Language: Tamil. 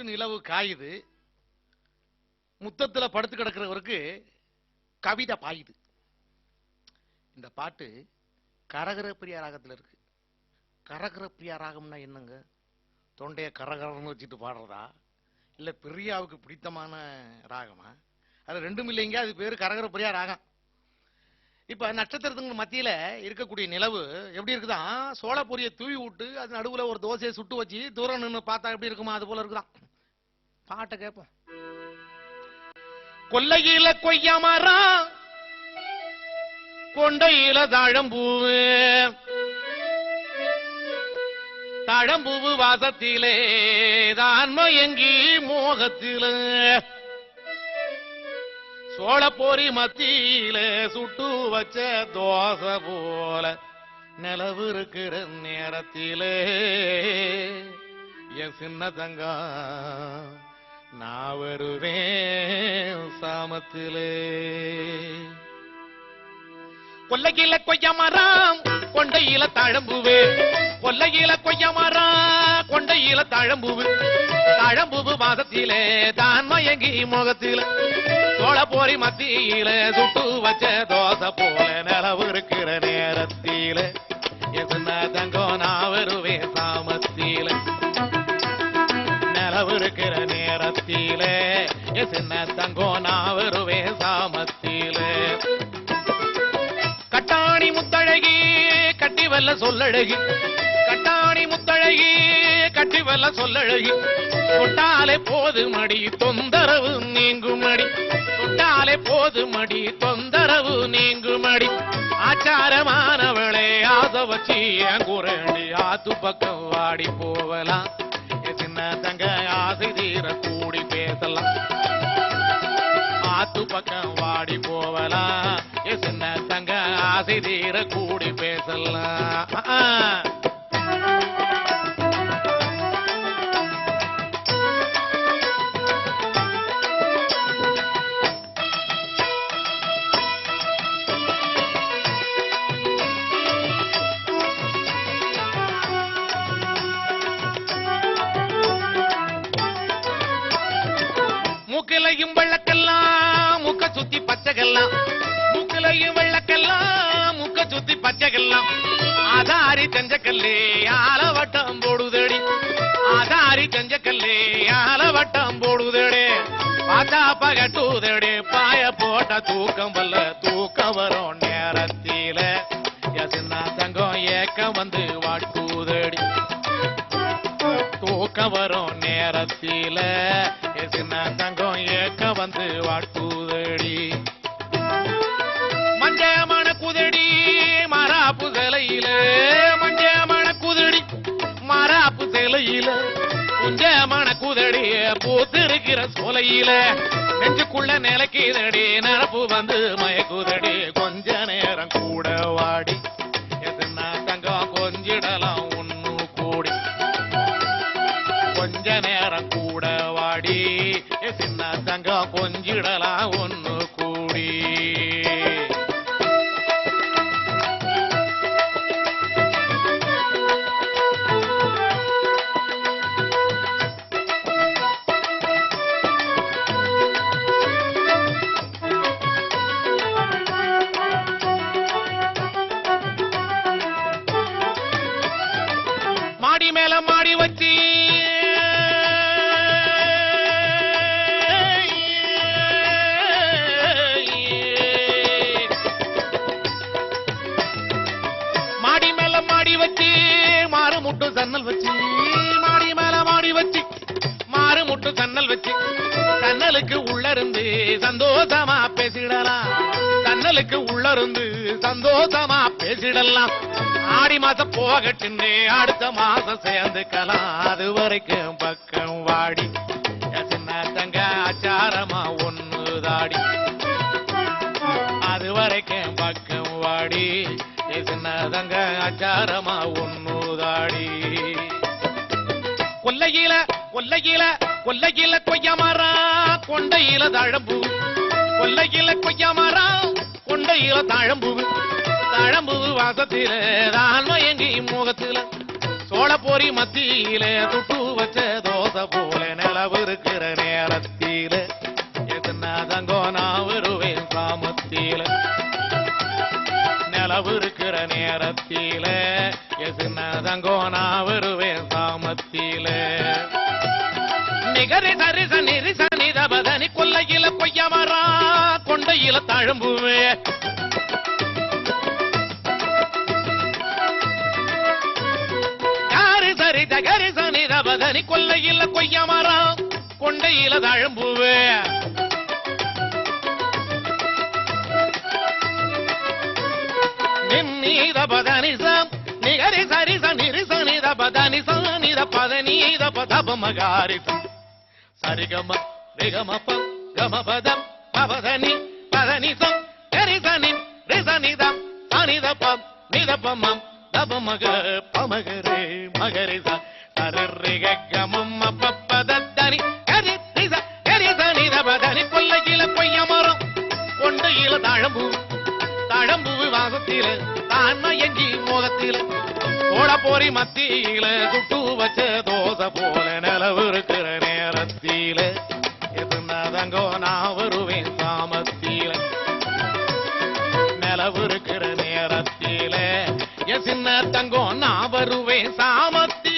சுடு நிலவு காயுது, முத்தத்துல படுத்து கிடக்கிறவருக்கு கவிதை பாயுது. இந்த பாட்டு கரகர பிரியா ராகத்துல இருக்கு. கரகர பிரியா ராகம்னா என்னங்க? தொண்டைய கரகரன்னு வச்சுட்டு பாடுறதா, இல்ல பிரியாவுக்கு பிடித்தமான ராகமா? அது ரெண்டும் இல்லைங்க. அது பேரு கரகர பிரியா ராகம். இப்ப நட்சத்திரத்துக்கு மத்தியில இருக்கக்கூடிய நிலவு எப்படி இருக்குதான், சோளப்பொரிய தூவி விட்டு அது நடுவுல ஒரு தோசையை சுட்டு வச்சு தூரம் நின்று பார்த்தா எப்படி இருக்குமா, அது போல இருக்குதான். பாட்டை கேட்போம். கொல்லையில கொய்யாமரம், கொண்டையில தாழம்பூவு, தாழம்பூவு வாசத்திலே தான் மயங்கி மோகத்தில, சோளப்பொரி மத்தியில சுட்டு வச்ச தோசை போல நிலவு இருக்கிற நேரத்திலே என் சின்ன தங்கம் நான் வருவேன் சாமத்திலே. கொல்லையில கொய்யாமரம், கொண்டையில தாழம்பூவு, கொல்லையில கொய்யாமரம், கொண்டையில தாழம்பூவு, தாழம்பூவு மாதத்திலே தான் மயங்கி முகத்தில, சோளப்பொரி மத்தியில சுட்டு வச்ச தோசை போல நிலவு இருக்கிற நேரத்தில என் சின்ன தங்கம் நான் வருவேன் சாமத்தில. நிலவு இருக்கிற நேரத்தில என் சின்ன தங்கம் நான் வருவேன் சாமத்தில. கட்டாணி முத்தழகி கட்டி வல்ல சொல்லழகி, கட்டாணி முத்தழகி கட்டி வல்ல சொல்லழகி, தொட்டாலே போது மடி தொந்தரவு நீங்கும் மடி, தொட்டாலே போது மடி தொந்தரவு நீங்கும் மடி. ஆச்சாரமானவளே ஆசை வச்சு என் குரண்டி ஆத்து பக்கம் வாடி போகலாம், சின்ன தங்க ஆசை தீர கூடி பேசலாம். ஆத்து பக்கம் வாடி போகலாம், சின்ன தங்க ஆசை தீர கூடி பேசலாம். மூக்கிலையும் வெள்ளக்கெல்லாம் முக்க சுத்தி பச்சைகள்லாம், மூக்கிலையும் வெள்ளக்கெல்லாம் முக்க சுத்தி பச்சைகள்லாம், ஆதாரி செஞ்சக்கல்லே ஆலவட்டம் போடுதடி, ஆதாரி செஞ்சக்கல்லே ஆலவட்டம் போடுதடி. பார்த்தா பகட்டுதடி பாய போட்ட தூக்கம் வல்ல தூக்கம் வரும் நேரத்தில சின்ன தங்கம் ஏக்கம் வந்து வாட்டுதடி, தூக்கம் வரும் நேரத்தில சின்ன தங்கம் ஏக்கம் வந்து வாட்டுதடி. மஞ்ச மணக்குதடி மராப்பு சிலையில, மஞ்ச மணக்குதடி மராப்பு சிலையில, குஞ்ச மணக்குதடி பூத்திருக்கிற சோலையில, நெஞ்சுக்குள்ள நிலைக்குதடி நரப்பு வந்து மயக்குதடி. கொஞ்ச நேரம் கூட வாடி சின்ன தங்கம் கொஞ்சிடலாம் ஒண்ணு கூடி, கொஞ்ச நேரம் கூட வாடி சின்ன தங்கம் கொஞ்சிடலாம் ஒண்ணு கூடி. மாடி மேல மாடி வச்சு மாறுமுட்டு சன்னல் வச்சு, மாடி மேல மாடி வச்சு மாறுமுட்டு சன்னல் வச்சு, சன்னலுக்கு உள்ள இருந்து சந்தோஷமா பேசிடலாம், சன்னலுக்கு உள்ள இருந்து சந்தோஷமா பேசிடலாம். ஆடி மாசம் போகட்டுன்னு அடுத்த மாசம் சேர்ந்துக்கலாம், அது வரைக்கும் பக்கம் வாடி சின்ன தங்க ஆச்சாரமா ஒண்ணு தாடி, அது வரைக்கும் பக்கம் வாடி சின்ன தங்க ஆச்சாரமா ஒண்ணு தாடி. கொல்லையில கொல்லையில கொல்லையில கொய்யாமரம், கொண்டையில தாழம்பூ, கொல்லையில கொய்யாமரம், கொண்டையில தாழம்பூ, தாழம்பூ வாசத்தில தான் மயங்கி முகத்தில, சோளப்பொறி மத்தியில துட்டு வச்ச தோசை போல நிலவு இருக்கிற நேரத்தில எதுனா தங்கோ நான் வருவேன் சாமத்தில நிலவு இருக்கிற நேரத்தில எதுனா தங்கோ நான் வருவேன் சாமத்தில நிகரி சரிச நிரிச நிதபதனி கொல்லையில கொய்யமரா கொண்டையில தழும்புவே யாரு சரி தகரி சனி தபதனி கொல்லையில கொய்யமரா கொண்டையில தழும்புவே நின்னீதபதனிசம் நிகரி சரிச நிரிச நிதபதனிசம் நித பதனீத பதப மகாரிசம் சரிகம ரிகமபம் கமபதம் பவதனி பதனிசம் கரிசனி ரிசனிதம் சனிதபம் நிதபமம் தபமக பமகரே மகரிச சரிரிக கமம் அப்பப்பதத்தனி கரிரிச கரிசனிதபதனி கொல்லையில கொய்யமரம் கொண்டையில தழம்பு தழம்பு வாசத்தில தான்மயங்கி மோகத்தில சோளப்பொறி மத்தியில சுட்டு வச்ச தோசை போல நிலவு இருக்கிற நேரத்தில எதுனாதங்கோ நான் வருவேன் சாமத்தில நிலவு இருக்கிற நேரத்தில என் சின்ன தங்கோ நான் வருவேன் சாமத்தில